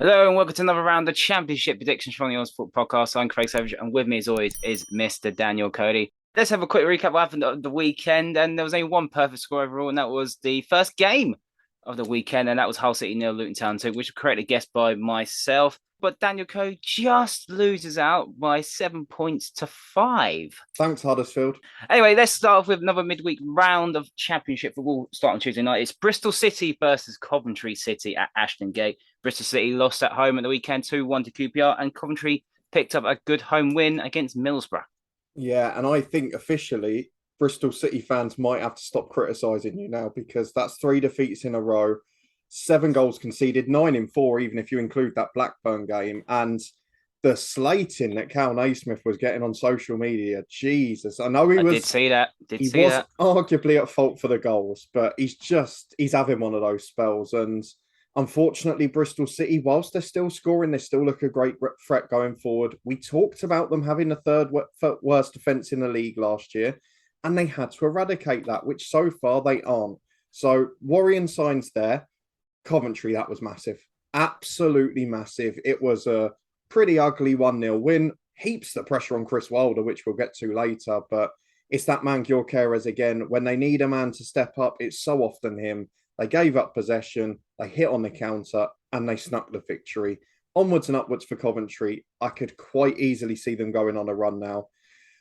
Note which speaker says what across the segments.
Speaker 1: Hello and welcome to another round of Championship predictions from the Honest Football Podcast. I'm Craig Savage, and with me, as always, is Mr. Daniel Cody. Let's have a quick recap of what happened at the weekend. And there was only one perfect score overall, and that was the first game of the weekend, and that was Hull City 0, Luton Town 2, which was correctly guessed by myself. But Daniel Cody just loses out by 7 points to 5.
Speaker 2: Thanks, Huddersfield.
Speaker 1: Anyway, let's start off with another midweek round of Championship football starting Tuesday night. It's Bristol City versus Coventry City at Ashton Gate. Bristol City lost at home at the weekend 2-1 to QPR, and Coventry picked up a good home win against Middlesbrough.
Speaker 2: Yeah, and I think officially Bristol City fans might have to stop criticising you now, because that's 3 defeats in a row, 7 goals conceded, 9 in 4, even if you include that Blackburn game. And the slating that Cal Naismith was getting on social media, Jesus. I know
Speaker 1: I did see that.
Speaker 2: He was arguably at fault for the goals, but he's having one of those spells. And unfortunately, Bristol City, whilst they're still scoring, they still look a great threat going forward. We talked about them having the third worst defence in the league last year, and they had to eradicate that, which so far they aren't. So worrying signs there. Coventry, that was massive. Absolutely massive. It was a pretty ugly 1-0 win. Heaps of pressure on Chris Wilder, which we'll get to later, but it's that man Gyökeres again. When they need a man to step up, it's so often him. They gave up possession, they hit on the counter, and they snuck the victory. Onwards and upwards for Coventry. I could quite easily see them going on a run now.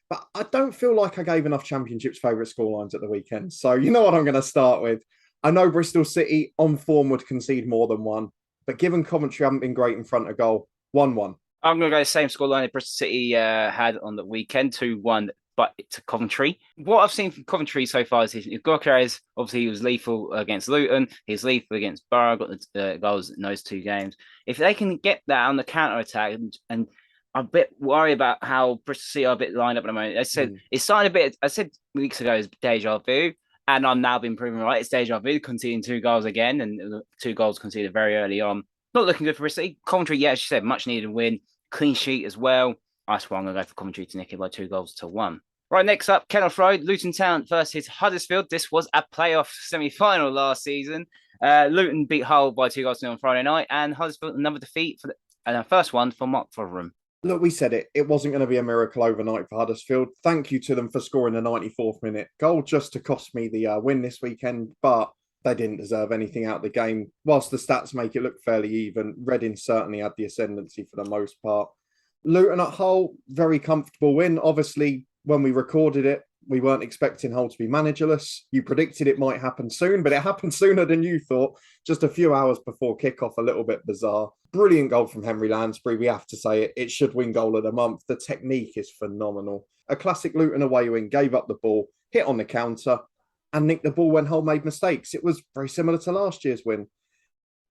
Speaker 2: But I don't feel like I gave enough Championship's favourite scorelines at the weekend. So you know what I'm going to start with. I know Bristol City on form would concede more than one, but given Coventry haven't been great in front of goal, 1-1.
Speaker 1: I'm going to go the same scoreline that Bristol City had on the weekend, 2-1, but to Coventry. What I've seen from Coventry so far is Gyökeres, obviously he was lethal against Luton, he was lethal against Borough, got the goals in those 2 games. If they can get that on the counter-attack, and I'm a bit worried about how Bristol City are a bit lined up at the moment. I said it's starting a bit, I said weeks ago, it's deja vu, and I'm now been proven right. It's deja vu, conceding 2 goals again, and 2 goals conceded very early on. Not looking good for Bristol City. Coventry, yeah, as you said, much needed win. Clean sheet as well. That's why I'm going to go for Coventry to nick it by 2-1. Right, next up, Kenilworth Road, Luton Town versus Huddersfield. This was a playoff semi-final last season. Luton beat Hull by 2-0 on Friday night, and Huddersfield another defeat for the first one for Mark Rotherham.
Speaker 2: Look, we said it. It wasn't going to be a miracle overnight for Huddersfield. Thank you to them for scoring the 94th minute goal just to cost me the win this weekend, but they didn't deserve anything out of the game. Whilst the stats make it look fairly even, Reading certainly had the ascendancy for the most part. Luton at Hull, very comfortable win. Obviously, when we recorded it, we weren't expecting Hull to be managerless. You predicted it might happen soon, but it happened sooner than you thought. Just a few hours before kickoff, a little bit bizarre. Brilliant goal from Henry Lansbury. We have to say it. It should win goal of the month. The technique is phenomenal. A classic Luton away win, gave up the ball, hit on the counter, and nicked the ball when Hull made mistakes. It was very similar to last year's win.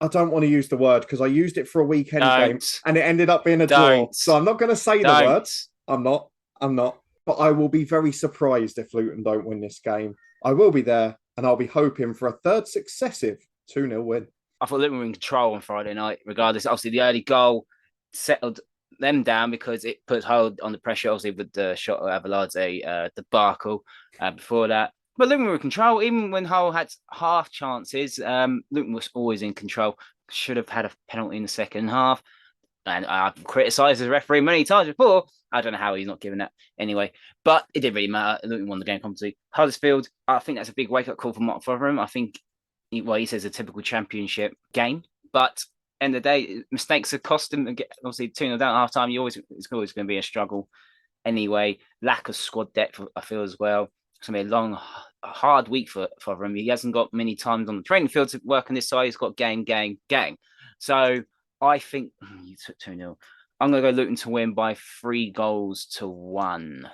Speaker 2: I don't want to use the word because I used it for a weekend game and it ended up being a draw. So I'm not going to say the words. I'm not. But I will be very surprised if Luton don't win this game. I will be there, and I'll be hoping for a third successive 2-0 win.
Speaker 1: I thought Luton were in control on Friday night, regardless. Obviously, the early goal settled them down because it put Hull on the pressure, obviously, with the shot of Avaladze debacle before that. But Luton were in control. Even when Hull had half chances, Luton was always in control. Should have had a penalty in the second half. And I've criticised the referee many times before. I don't know how he's not giving that anyway. But it didn't really matter. Luton won the game comfortably. Huddersfield, I think that's a big wake-up call for Mark Rotherham. I think, he says a typical Championship game. But end of the day, mistakes have cost him. Obviously, 2-0 down at half-time, it's always going to be a struggle anyway. Lack of squad depth, I feel, as well. It's going to be a long, hard week for him. He hasn't got many times on the training field to work on this side. He's got gang. So I think you took 2-0. I'm going to go Luton to win by 3-1.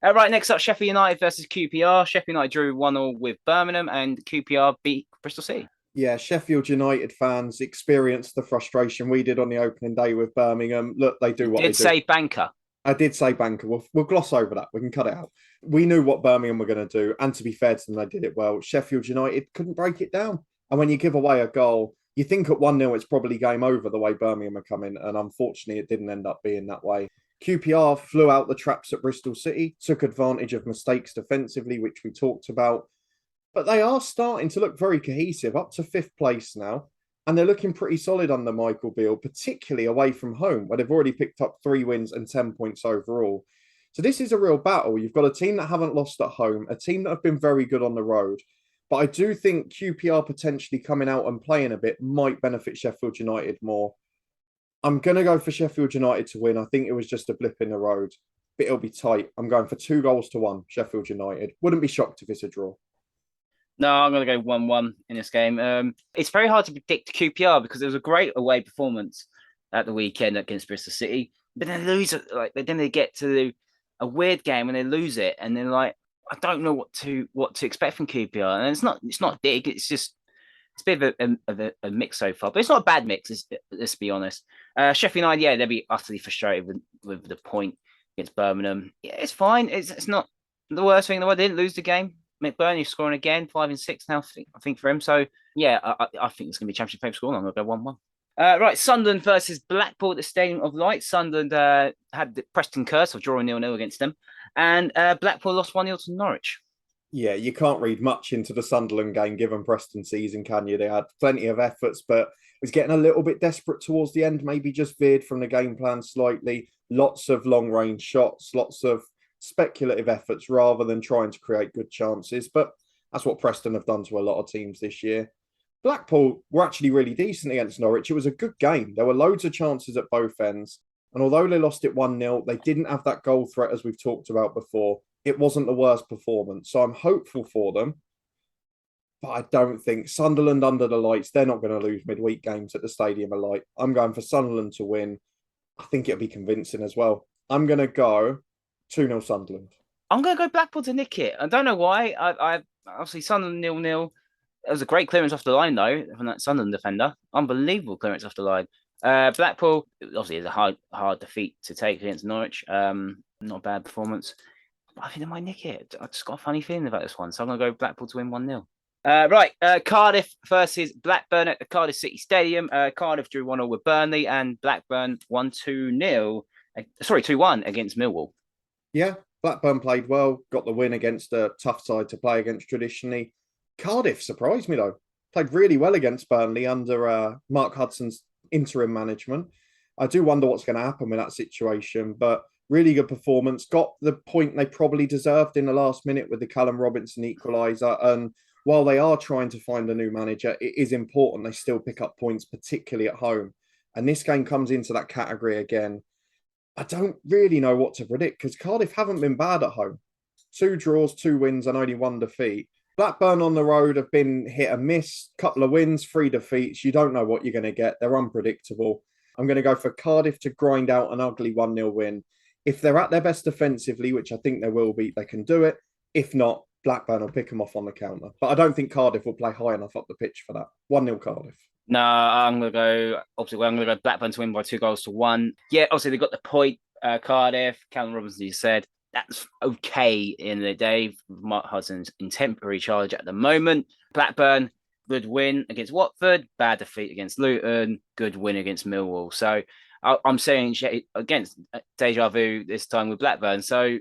Speaker 1: Right, next up, Sheffield United versus QPR. Sheffield United drew 1-1 with Birmingham, and QPR beat Bristol City.
Speaker 2: Yeah, Sheffield United fans experienced the frustration we did on the opening day with Birmingham. Look, they do what they do.
Speaker 1: Did say banker.
Speaker 2: I did say banker. We'll gloss over that. We can cut it out. We knew what Birmingham were going to do, and to be fair to them, they did it well. Sheffield United couldn't break it down. And when you give away a goal, you think at 1-0 it's probably game over the way Birmingham are coming, and unfortunately it didn't end up being that way. QPR flew out the traps at Bristol City, took advantage of mistakes defensively, which we talked about, but they are starting to look very cohesive, up to 5th place now, And they're looking pretty solid under Michael Beale, particularly away from home, where they've already picked up 3 wins and 10 points overall. So this is a real battle. You've got a team that haven't lost at home, a team that have been very good on the road. But I do think QPR potentially coming out and playing a bit might benefit Sheffield United more. I'm going to go for Sheffield United to win. I think it was just a blip in the road, but it'll be tight. I'm going for 2-1, Sheffield United. Wouldn't be shocked if it's a draw.
Speaker 1: No, I'm going to go 1-1 in this game. It's very hard to predict QPR because it was a great away performance at the weekend against Bristol City. But then they lose, then they get to a weird game and they lose it, and then I don't know what to expect from QPR. And it's not big. It's a bit of a mix so far, but it's not a bad mix. Let's be honest. Sheffield United, yeah, they'll be utterly frustrated with the point against Birmingham. Yeah, it's fine. It's not the worst thing in the world. They didn't lose the game. McBurney scoring again, 5 and 6 now, I think for him. So yeah, I think it's going to be championship favourite score. I'm going to go 1-1. Right, Sunderland versus Blackpool at the Stadium of Light. Sunderland had the Preston curse of drawing 0-0 against them, and Blackpool lost 1-0 to Norwich.
Speaker 2: Yeah, you can't read much into the Sunderland game given Preston season, can you? They had plenty of efforts, but was getting a little bit desperate towards the end, maybe just veered from the game plan slightly. Lots of long-range shots, lots of speculative efforts rather than trying to create good chances. But that's what Preston have done to a lot of teams this year. Blackpool were actually really decent against Norwich. It was a good game. There were loads of chances at both ends. And although they lost it 1-0, they didn't have that goal threat as we've talked about before. It wasn't the worst performance. So I'm hopeful for them. But I don't think Sunderland under the lights, they're not going to lose midweek games at the Stadium of Light. I'm going for Sunderland to win. I think it'll be convincing as well. I'm going to go 2-0 Sunderland.
Speaker 1: I'm going to go Blackpool to nick it. I don't know why. I obviously Sunderland 0-0. It was a great clearance off the line, though, from that Sunderland defender. Unbelievable clearance off the line. Blackpool, obviously, is a hard defeat to take against Norwich. Not a bad performance. But I think they might nick it. I just got a funny feeling about this one. So I'm going to go Blackpool to win 1-0. Right, Cardiff versus Blackburn at the Cardiff City Stadium. Cardiff drew 1-0 with Burnley, and Blackburn won 2-1 against Millwall.
Speaker 2: Yeah, Blackburn played well, got the win against a tough side to play against traditionally. Cardiff surprised me, though. Played really well against Burnley under Mark Hudson's interim management. I do wonder what's going to happen with that situation, but really good performance. Got the point they probably deserved in the last minute with the Callum Robinson equaliser. And while they are trying to find a new manager, it is important they still pick up points, particularly at home. And this game comes into that category again. I don't really know what to predict because Cardiff haven't been bad at home. 2 draws, 2 wins, and only 1 defeat. Blackburn on the road have been hit and miss. Couple of wins, 3 defeats. You don't know what you're going to get. They're unpredictable. I'm going to go for Cardiff to grind out an ugly 1-0 win. If they're at their best defensively, which I think they will be, they can do it. If not, Blackburn will pick them off on the counter. But I don't think Cardiff will play high enough up the pitch for that. 1-0 Cardiff.
Speaker 1: No, I'm going to go, obviously, I'm going to go Blackburn to win by 2-1. Yeah, obviously, they got the point. Cardiff, Callum Robinson, you said. That's okay in the day. Mark Hudson's in temporary charge at the moment. Blackburn, good win against Watford, bad defeat against Luton, good win against Millwall. So I'm saying against deja vu this time with Blackburn. So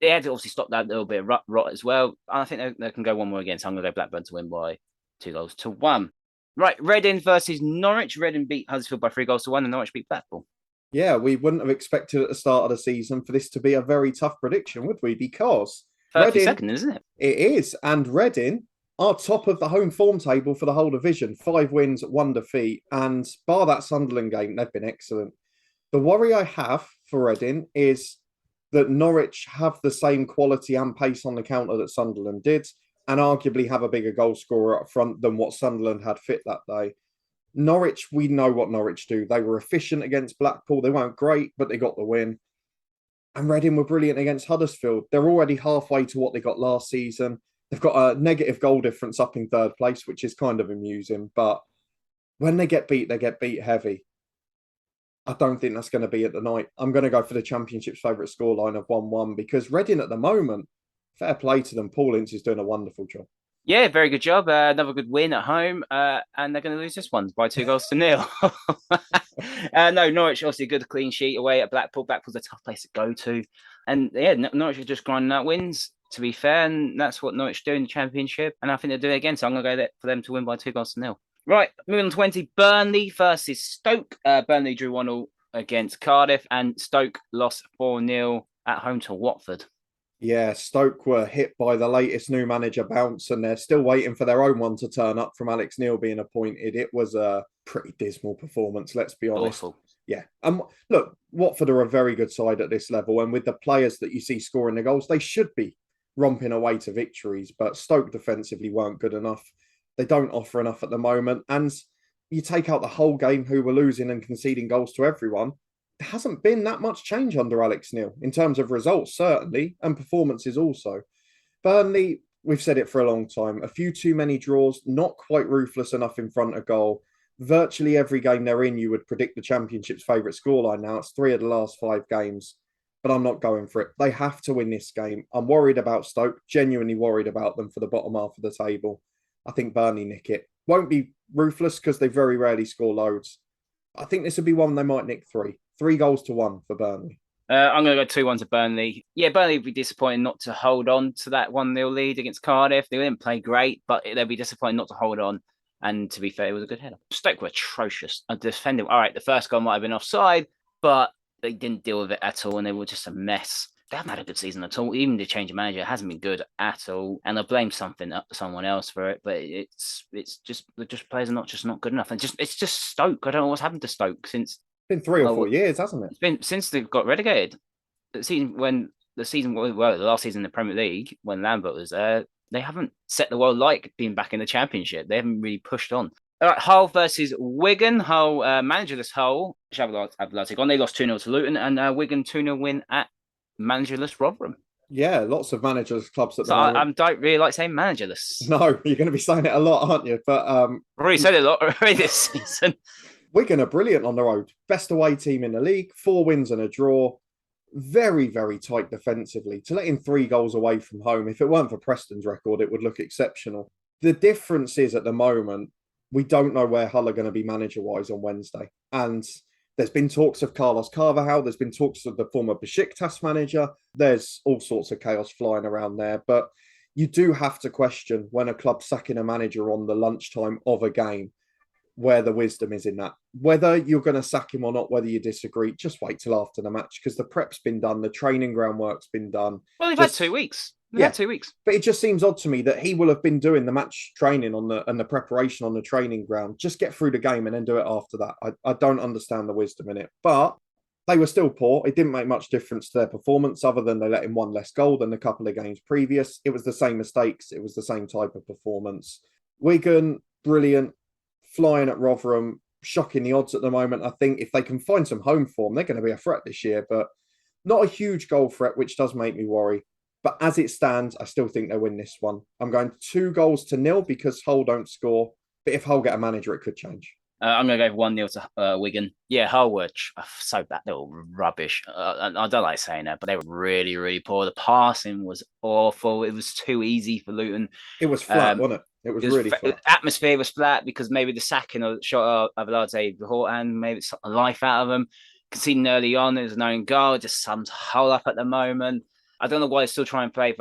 Speaker 1: they had to obviously stop that little bit of rot as well. I think they can go one more again. So I'm going to go Blackburn to win by 2-1. Right, Reading versus Norwich. Reading beat Huddersfield by 3-1, and Norwich beat Blackpool.
Speaker 2: Yeah, we wouldn't have expected at the start of the season for this to be a very tough prediction, would we? Because
Speaker 1: 32nd, isn't it?
Speaker 2: It is. And Reading are top of the home form table for the whole division. 5 wins, 1 defeat. And bar that Sunderland game, they've been excellent. The worry I have for Reading is that Norwich have the same quality and pace on the counter that Sunderland did, and arguably have a bigger goal scorer up front than what Sunderland had fit that day. Norwich, we know what Norwich do. They were efficient against Blackpool. They weren't great, but they got the win. And Reading were brilliant against Huddersfield. They're already halfway to what they got last season. They've got a negative goal difference up in 3rd place, which is kind of amusing. But when they get beat heavy. I don't think that's going to be at the night. I'm going to go for the Championship's favourite scoreline of 1-1 because Reading at the moment, fair play to them. Paul Ince is doing a wonderful job.
Speaker 1: Yeah, very good job. Another good win at home, and they're going to lose this one by 2-0. No, Norwich obviously a good clean sheet away at Blackpool. Blackpool's a tough place to go to, and yeah, Norwich are just grinding out wins. To be fair, and that's what Norwich do in the Championship, and I think they'll do it again. So I'm going to go there for them to win by 2-0. Right, moving on to 20. Burnley versus Stoke. Burnley drew 1-1 against Cardiff, and Stoke lost 4-0 at home to Watford.
Speaker 2: Yeah, Stoke were hit by the latest new manager bounce, and they're still waiting for their own one to turn up from Alex Neil being appointed. It was a pretty dismal performance, let's be honest.
Speaker 1: Awful.
Speaker 2: Yeah. Look, Watford are a very good side at this level, and with the players that you see scoring the goals, they should be romping away to victories, but Stoke defensively weren't good enough. They don't offer enough at the moment, and you take out the whole game who were losing and conceding goals to everyone. There hasn't been that much change under Alex Neil in terms of results, certainly, and performances also. Burnley, we've said it for a long time, a few too many draws, not quite ruthless enough in front of goal. Virtually every game they're in, you would predict the Championship's favourite scoreline now. It's 3 of the last 5 games, but I'm not going for it. They have to win this game. I'm worried about Stoke, genuinely worried about them for the bottom half of the table. I think Burnley nick it. Won't be ruthless because they very rarely score loads. I think this would be one they might nick 3. 3-1 for Burnley.
Speaker 1: I'm going to go 2-1 to Burnley. Yeah, Burnley would be disappointed not to hold on to that 1-0 lead against Cardiff. They didn't play great, but they'll be disappointed not to hold on. And to be fair, it was a good header. Stoke were atrocious. Defending, all right, the first goal might have been offside, but they didn't deal with it at all, and they were just a mess. They haven't had a good season at all. Even the change of manager hasn't been good at all, and I blame someone else for it. But it's just players are not good enough. And it's just Stoke. I don't know what's happened to Stoke since.
Speaker 2: It's been 3 or 4 years, hasn't it?
Speaker 1: It's been since they've got relegated. The last season in the Premier League when Lambert was there, they haven't set the world like being back in the Championship. They haven't really pushed on. All right, Hull versus Wigan. Hull, managerless Hull. They lost 2-0 to Luton, and Wigan 2-0 win at managerless Rotherham.
Speaker 2: Yeah, lots of managerless clubs at the
Speaker 1: moment.
Speaker 2: I
Speaker 1: don't really like saying managerless.
Speaker 2: No, you're going to be saying it a lot, aren't you? But
Speaker 1: I've already said it a lot already this season.
Speaker 2: Wigan are brilliant on the road. Best away team in the league. 4 wins and a draw. Very, very tight defensively. To let in 3 goals away from home, if it weren't for Preston's record, it would look exceptional. The difference is at the moment, we don't know where Hull are going to be manager-wise on Wednesday. And there's been talks of Carlos Carvajal. There's been talks of the former Besiktas manager. There's all sorts of chaos flying around there. But you do have to question when a club's sacking a manager on the lunchtime of a game, where the wisdom is in that. Whether you're going to sack him or not, whether you disagree, just wait till after the match because the prep's been done, the training groundwork's been done.
Speaker 1: Well, they've had 2 weeks. Had 2 weeks.
Speaker 2: But it just seems odd to me that he will have been doing the match training and the preparation on the training ground. Just get through the game and then do it after that. I don't understand the wisdom in it. But they were still poor. It didn't make much difference to their performance other than they let in 1 less goal than a couple of games previous. It was the same mistakes. It was the same type of performance. Wigan, brilliant. Flying at Rotherham, shocking the odds at the moment. I think if they can find some home form, they're going to be a threat this year, but not a huge goal threat, which does make me worry. But as it stands, I still think they win this one. I'm going 2-0 because Hull don't score. But if Hull get a manager, it could change.
Speaker 1: I'm going to go 1-0 to Wigan. Yeah, Hull were so bad. They were rubbish. I don't like saying that, but they were really, really poor. The passing was awful. It was too easy for Luton.
Speaker 2: It was flat, wasn't it? It was really flat.
Speaker 1: The atmosphere was flat because maybe the sacking of shot of Avelade beforehand, maybe it's a life out of them. Conceding early on, there's no goal. Just sums Hull up at the moment. I don't know why they still try and play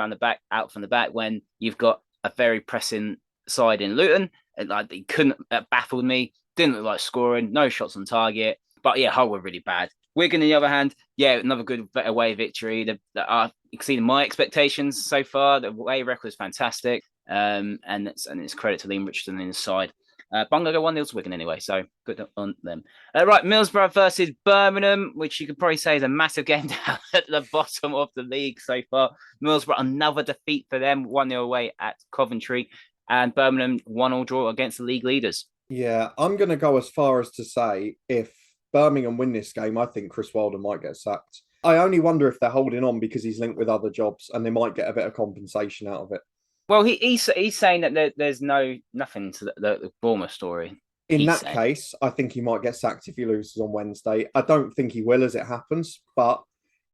Speaker 1: out from the back when you've got a very pressing side in Luton. They couldn't, baffled me. Didn't look like scoring, no shots on target. But yeah, Hull were really bad. Wigan, on the other hand, yeah, another good away victory. They've exceeded my expectations so far. The away record is fantastic. And it's credit to Liam Richardson inside. But I'm going to go 1-0 to Wigan anyway, so good on them. Right, Middlesbrough versus Birmingham, which you could probably say is a massive game down at the bottom of the league so far. Middlesbrough, another defeat for them, 1-0 away at Coventry. And Birmingham, 1-1 draw against the league leaders.
Speaker 2: Yeah, I'm going to go as far as to say if Birmingham win this game, I think Chris Wilder might get sacked. I only wonder if they're holding on because he's linked with other jobs and they might get a bit of compensation out of it.
Speaker 1: Well, he's saying that there's nothing to the Bournemouth story.
Speaker 2: In that case, I think he might get sacked if he loses on Wednesday. I don't think he will as it happens, but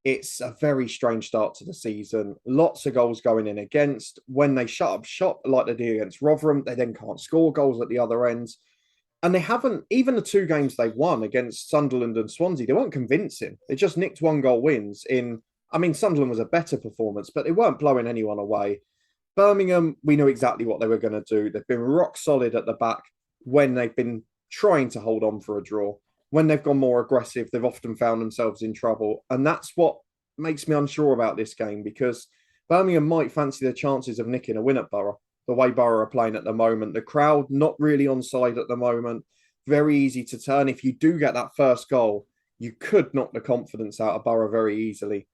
Speaker 2: it's a very strange start to the season. Lots of goals going in against. When they shut up shop like they do against Rotherham, they then can't score goals at the other end. And they haven't, even the 2 games they've won against Sunderland and Swansea, they weren't convincing. They just nicked 1-goal wins Sunderland was a better performance, but they weren't blowing anyone away. Birmingham, we knew exactly what they were going to do. They've been rock solid at the back. when they've been trying to hold on for a draw. When they've gone more aggressive, they've often found themselves in trouble. And that's what makes me unsure about this game, because Birmingham might fancy their chances of nicking a win at Borough, the way Borough are playing at the moment. The crowd not really on side at the moment. Very easy to turn. If you do get that first goal, you could knock the confidence out of Borough very easily.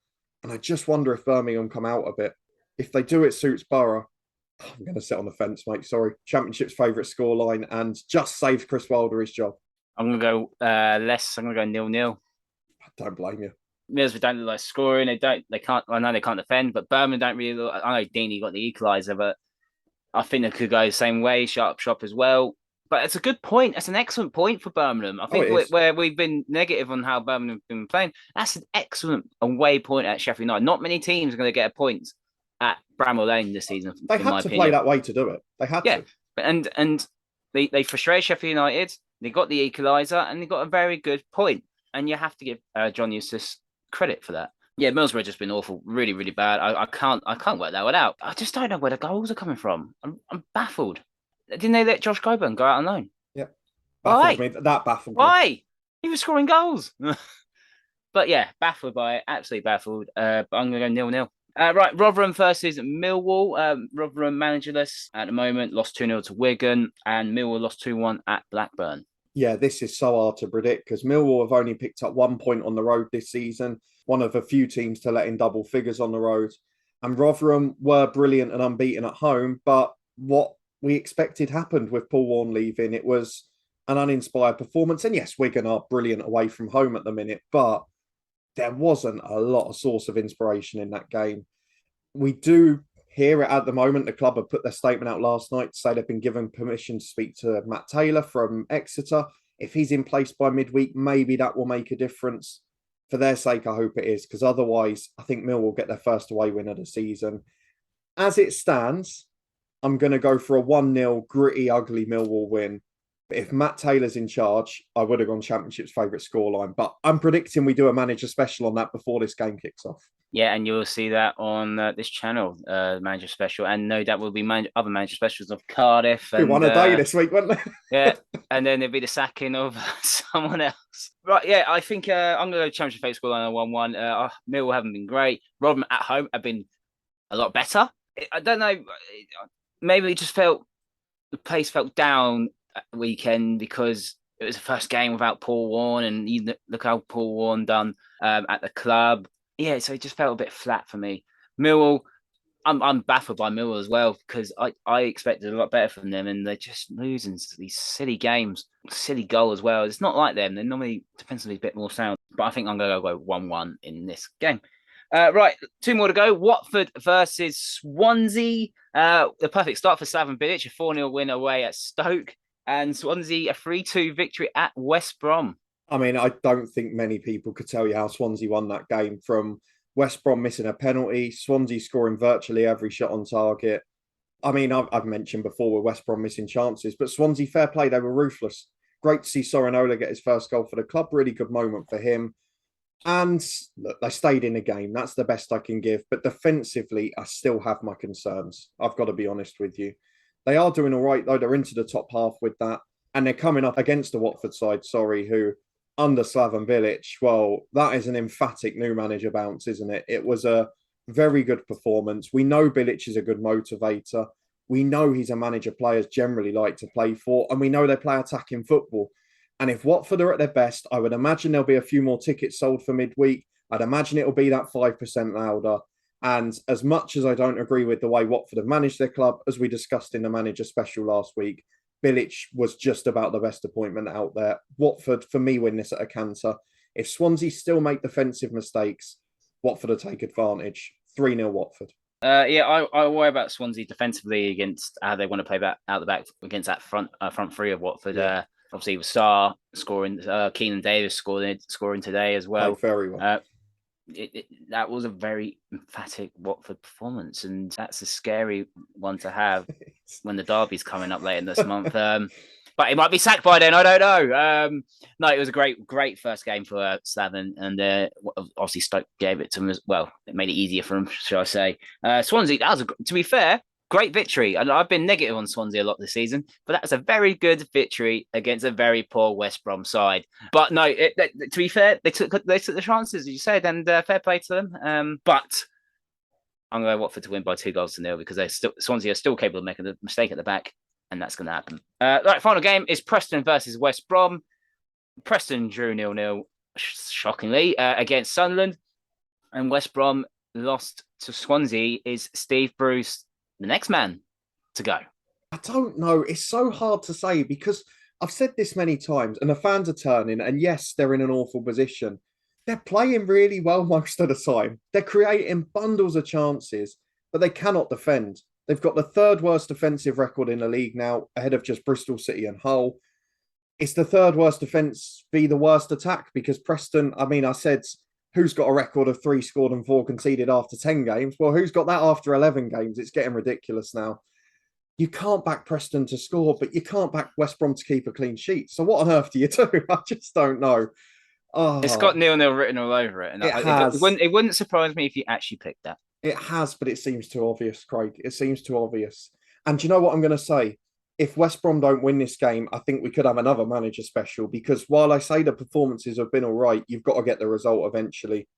Speaker 2: And I just wonder if Birmingham come out of it. If they do, it suits Borough. I'm going to sit on the fence, mate. Sorry. Championship's favourite scoreline, and just saved Chris Wilder his job.
Speaker 1: I'm going to go less. I'm going to go 0-0.
Speaker 2: I don't blame you.
Speaker 1: Middlesbrough don't look like scoring. They can't. I know they can't defend, but Birmingham don't really look. I know Deeney got the equaliser, but I think they could go the same way. Sharp shop as well. But it's a good point. That's an excellent point for Birmingham. I think where we've been negative on how Birmingham have been playing, that's an excellent away point at Sheffield United. Not many teams are going to get a point at Bramall Lane this season.
Speaker 2: They had to play that way to do it. They had to.
Speaker 1: And they frustrated Sheffield United. They got the equaliser and they got a very good point. And you have to give John Eustace credit for that. Yeah, Middlesbrough have just been awful, really, really bad. I can't work that one out. I just don't know where the goals are coming from. I'm baffled. Didn't they let Josh Coburn go out on loan?
Speaker 2: Yeah. Baffled me. That baffled me.
Speaker 1: Why? He was scoring goals. But yeah, baffled by it. Absolutely baffled. But I'm going to go 0-0. Right, Rotherham versus Millwall. Rotherham managerless at the moment. Lost 2-0 to Wigan. And Millwall lost 2-1 at Blackburn.
Speaker 2: Yeah, this is so hard to predict because Millwall have only picked up 1 point on the road this season. One of a few teams to let in double figures on the road. And Rotherham were brilliant and unbeaten at home. But what we expected happened with Paul Warne leaving. It was an uninspired performance. And yes, Wigan are brilliant away from home at the minute, but there wasn't a lot of source of inspiration in that game. We do hear it at the moment. The club have put their statement out last night to say they've been given permission to speak to Matt Taylor from Exeter. If he's in place by midweek, maybe that will make a difference. For their sake, I hope it is, because otherwise, I think Mill will get their first away win of the season. As it stands, I'm going to go for a 1-0 gritty, ugly Millwall win. But if Matt Taylor's in charge, I would have gone Championship's favourite scoreline. But I'm predicting we do a manager special on that before this game kicks off.
Speaker 1: Yeah, and you'll see that on this channel, manager special. And no doubt will be other manager specials of Cardiff. And,
Speaker 2: won a day this week, wouldn't they?
Speaker 1: Yeah, and then there'll be the sacking of someone else. Right, yeah, I think I'm going to go Championship favourite scoreline on 1-1. Millwall haven't been great. Rotherham at home have been a lot better. I don't know. Maybe it just felt the place felt down at the weekend because it was the first game without Paul Warne, and you look how Paul Warne done at the club. Yeah, so it just felt a bit flat for me. Millwall, I'm baffled by Millwall as well because I expected a lot better from them, and they're just losing these silly games, silly goal as well. It's not like them; they're normally defensively a bit more sound. But I think I'm going to go 1-1 in this game. Right, 2 more to go. Watford versus Swansea. The perfect start for Slaven Bilic, a 4-0 win away at Stoke. And Swansea, a 3-2 victory at West Brom.
Speaker 2: I mean, I don't think many people could tell you how Swansea won that game, from West Brom missing a penalty, Swansea scoring virtually every shot on target. I mean, I've mentioned before with West Brom missing chances, but Swansea, fair play, they were ruthless. Great to see Sorinola get his first goal for the club. Really good moment for him. And look, they stayed in the game. That's the best I can give. But defensively, I still have my concerns. I've got to be honest with you. They are doing all right, though. They're into the top half with that. And they're coming up against the Watford side, who, under Slaven Bilic, well, that is an emphatic new manager bounce, isn't it? It was a very good performance. We know Bilic is a good motivator. We know he's a manager players generally like to play for. And we know they play attacking football. And if Watford are at their best, I would imagine there'll be a few more tickets sold for midweek. I'd imagine it'll be that 5% louder. And as much as I don't agree with the way Watford have managed their club, as we discussed in the manager special last week, Bilic was just about the best appointment out there. Watford, for me, win this at a canter. If Swansea still make defensive mistakes, Watford will take advantage. 3-0 Watford.
Speaker 1: Yeah, I worry about Swansea defensively against how they want to play back out the back against that front three of Watford. Yeah. Obviously, with Sarr scoring, Keenan Davis scoring today as well.
Speaker 2: Played very well.
Speaker 1: That was a very emphatic Watford performance, and that's a scary one to have when the derby's coming up later this month. But he might be sacked by then. I don't know. No, it was a great first game for Slaven, and obviously Stoke gave it to him as well. It made it easier for him, shall I say? Swansea. To be fair, great victory. And I've been negative on Swansea a lot this season, but that's a very good victory against a very poor West Brom side. But no, to be fair, they took the chances, as you said, and fair play to them. But I'm going to Watford to win by 2-0 because Swansea are still capable of making a mistake at the back, and that's going to happen. Right, final game is Preston versus West Brom. Preston drew 0-0, shockingly, against Sunderland, and West Brom lost to Swansea. Is Steve Bruce the next man to go?
Speaker 2: I don't know. It's so hard to say because I've said this many times, and the fans are turning, and yes, they're in an awful position. They're playing really well most of the time. They're creating bundles of chances, but they cannot defend. They've got the third worst defensive record in the league now, ahead of just Bristol City and Hull. It's the third worst defence be the worst attack because Preston, I said, who's got a record of 3 scored and 4 conceded after 10 games? Well, who's got that after 11 games? It's getting ridiculous now. You can't back Preston to score, but you can't back West Brom to keep a clean sheet. So what on earth do you do? I just don't know. Oh,
Speaker 1: it's got 0-0 written all over it. And it wouldn't surprise me if you actually picked that.
Speaker 2: It has, but it seems too obvious, Craig. It seems too obvious. And do you know what I'm going to say? If West Brom don't win this game, I think we could have another manager special because while I say the performances have been all right, you've got to get the result eventually.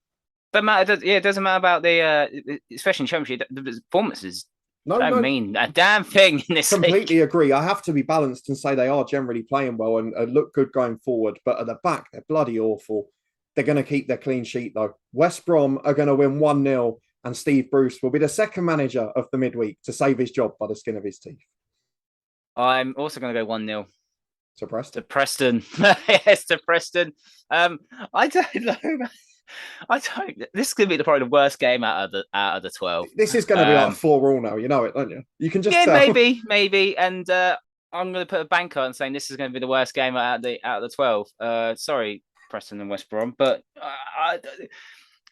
Speaker 1: It doesn't matter about the, especially in Championship, the performances don't mean a damn thing in this
Speaker 2: Completely
Speaker 1: league.
Speaker 2: agree. I have to be balanced and say they are generally playing well and look good going forward. But at the back, they're bloody awful. They're going to keep their clean sheet, though. West Brom are going to win 1-0 and Steve Bruce will be the second manager of the midweek to save his job by the skin of his teeth.
Speaker 1: I'm also going to go 1-0.
Speaker 2: To Preston?
Speaker 1: To Preston. Yes, to Preston. I don't know. This is going to be probably the worst game out of the 12.
Speaker 2: This is going to be like 4-4 now. You know it, don't you? You can just tell.
Speaker 1: maybe. And I'm going to put a bank on saying this is going to be the worst game out of the 12. Sorry, Preston and West Brom, but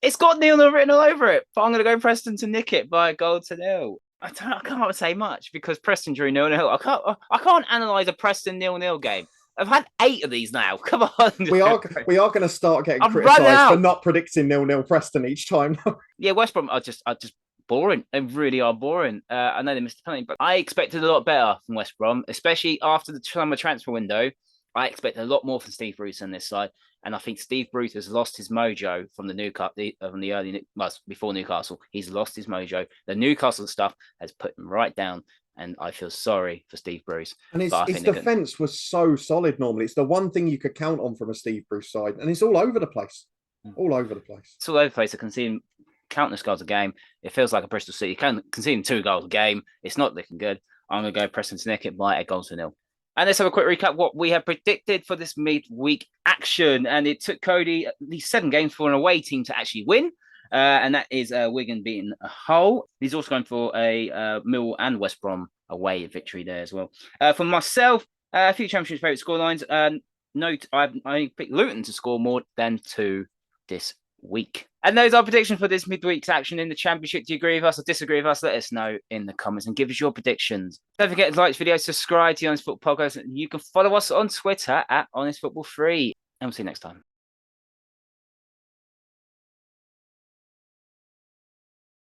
Speaker 1: it's got 0-0 written all over it. But I'm going to go Preston to nick it by 1-0. I can't say much because Preston drew 0-0. I can't analyse a Preston 0-0 game. I've had 8 of these now. Come on.
Speaker 2: We are going to start getting criticised for not predicting 0-0 Preston each time.
Speaker 1: Yeah, West Brom are just boring. They really are boring. I know they missed the penalty, but I expected a lot better from West Brom, especially after the summer transfer window. I expected a lot more from Steve Bruce on this side. And I think Steve Bruce has lost his mojo from before Newcastle. He's lost his mojo. The Newcastle stuff has put him right down. And I feel sorry for Steve Bruce.
Speaker 2: And his defence was so solid normally. It's the one thing you could count on from a Steve Bruce side. And it's all over the place. All over the place.
Speaker 1: It's all over the place. They're conceding countless goals a game. It feels like a Bristol City conceding 2 goals a game. It's not looking good. I'm going to go Preston to nick it by 1-0. And let's have a quick recap what we have predicted for this midweek action. And it took Cody at least 7 games for an away team to actually win. And that is Wigan beating Hull. He's also going for a Millwall and West Brom away victory there as well. For myself, a few Championship favourite scorelines. Note, I picked Luton to score more than 2 this week. And those are predictions for this midweek's action in the Championship. Do you agree with us or disagree with us? Let us know in the comments and give us your predictions. Don't forget to like this video, subscribe to the Honest Football Podcast. You can follow us on Twitter at Honest Football 3. And we'll see you next time.